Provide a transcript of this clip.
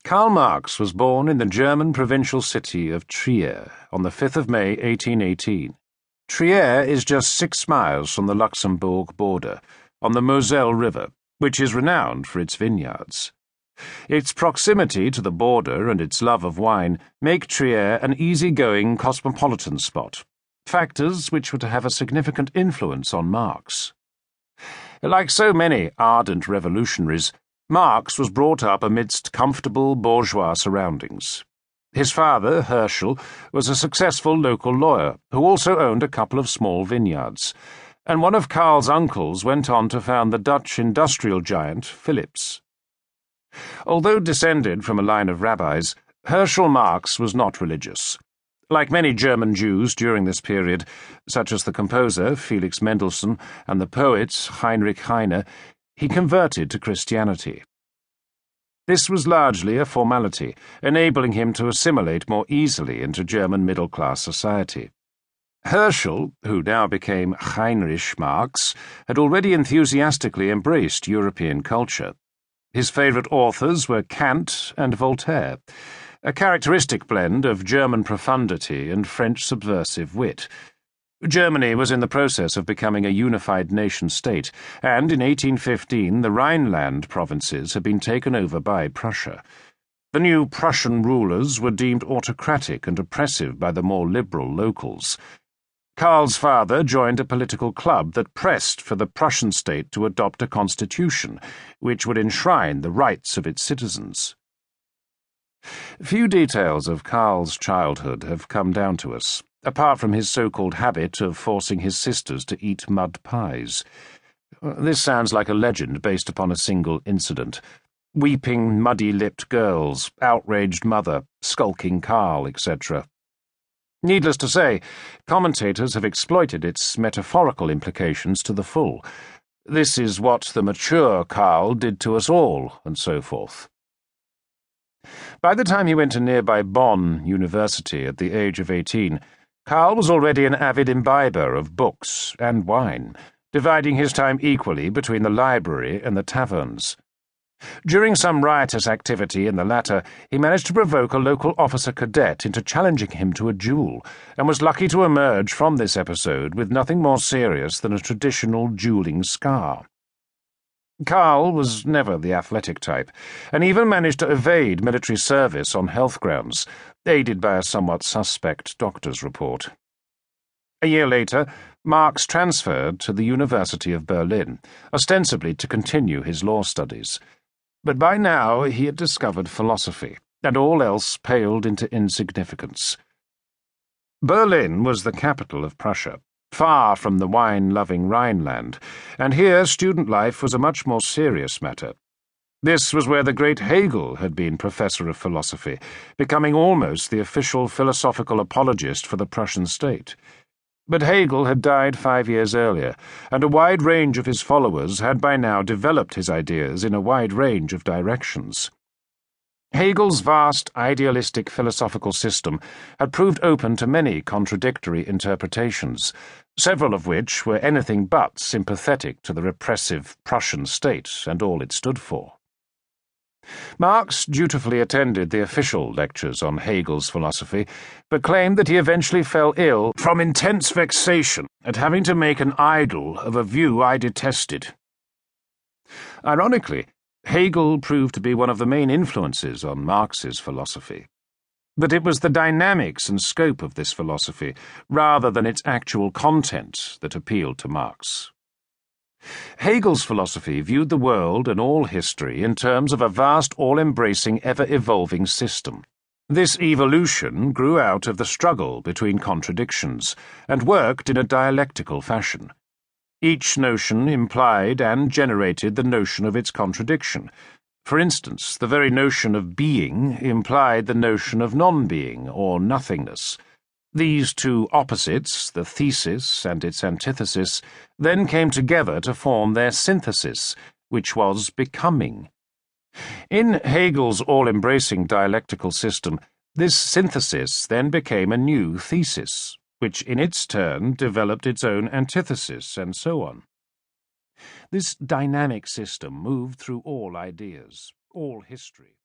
Karl Marx was born in the German provincial city of Trier on the 5th of May 1818. Trier is just 6 miles from the Luxembourg border, on the Moselle River, which is renowned for its vineyards. Its proximity to the border and its love of wine make Trier an easy-going cosmopolitan spot, factors which were to have a significant influence on Marx. Like so many ardent revolutionaries, Marx was brought up amidst comfortable bourgeois surroundings. His father, Herschel, was a successful local lawyer who also owned a couple of small vineyards, and one of Karl's uncles went on to found the Dutch industrial giant Philips. Although descended from a line of rabbis, Herschel Marx was not religious. Like many German Jews during this period, such as the composer Felix Mendelssohn and the poet Heinrich Heine, he converted to Christianity. This was largely a formality, enabling him to assimilate more easily into German middle-class society. Herschel, who now became Heinrich Marx, had already enthusiastically embraced European culture. His favourite authors were Kant and Voltaire, a characteristic blend of German profundity and French subversive wit. Germany was in the process of becoming a unified nation-state, and in 1815 the Rhineland provinces had been taken over by Prussia. The new Prussian rulers were deemed autocratic and oppressive by the more liberal locals. Karl's father joined a political club that pressed for the Prussian state to adopt a constitution, which would enshrine the rights of its citizens. Few details of Karl's childhood have come down to us, apart from his so-called habit of forcing his sisters to eat mud pies. This sounds like a legend based upon a single incident. Weeping, muddy-lipped girls, outraged mother, skulking Karl, etc. Needless to say, commentators have exploited its metaphorical implications to the full. This is what the mature Karl did to us all, and so forth. By the time he went to nearby Bonn University at the age of 18, Karl was already an avid imbiber of books and wine, dividing his time equally between the library and the taverns. During some riotous activity in the latter, he managed to provoke a local officer cadet into challenging him to a duel, and was lucky to emerge from this episode with nothing more serious than a traditional dueling scar. Karl was never the athletic type, and even managed to evade military service on health grounds, aided by a somewhat suspect doctor's report. A year later, Marx transferred to the University of Berlin, ostensibly to continue his law studies. But by now he had discovered philosophy, and all else paled into insignificance. Berlin was the capital of Prussia, far from the wine-loving Rhineland, and here student life was a much more serious matter. This was where the great Hegel had been professor of philosophy, becoming almost the official philosophical apologist for the Prussian state. But Hegel had died 5 years earlier, and a wide range of his followers had by now developed his ideas in a wide range of directions. Hegel's vast idealistic philosophical system had proved open to many contradictory interpretations, several of which were anything but sympathetic to the repressive Prussian state and all it stood for. Marx dutifully attended the official lectures on Hegel's philosophy, but claimed that he eventually fell ill from intense vexation at having to make an idol of a view I detested. Ironically, Hegel proved to be one of the main influences on Marx's philosophy. But it was the dynamics and scope of this philosophy, rather than its actual content, that appealed to Marx. Hegel's philosophy viewed the world and all history in terms of a vast, all-embracing, ever-evolving system. This evolution grew out of the struggle between contradictions, and worked in a dialectical fashion. Each notion implied and generated the notion of its contradiction. For instance, the very notion of being implied the notion of non-being, or nothingness. These two opposites, the thesis and its antithesis, then came together to form their synthesis, which was becoming. In Hegel's all-embracing dialectical system, this synthesis then became a new thesis, which in its turn developed its own antithesis, and so on. This dynamic system moved through all ideas, all history.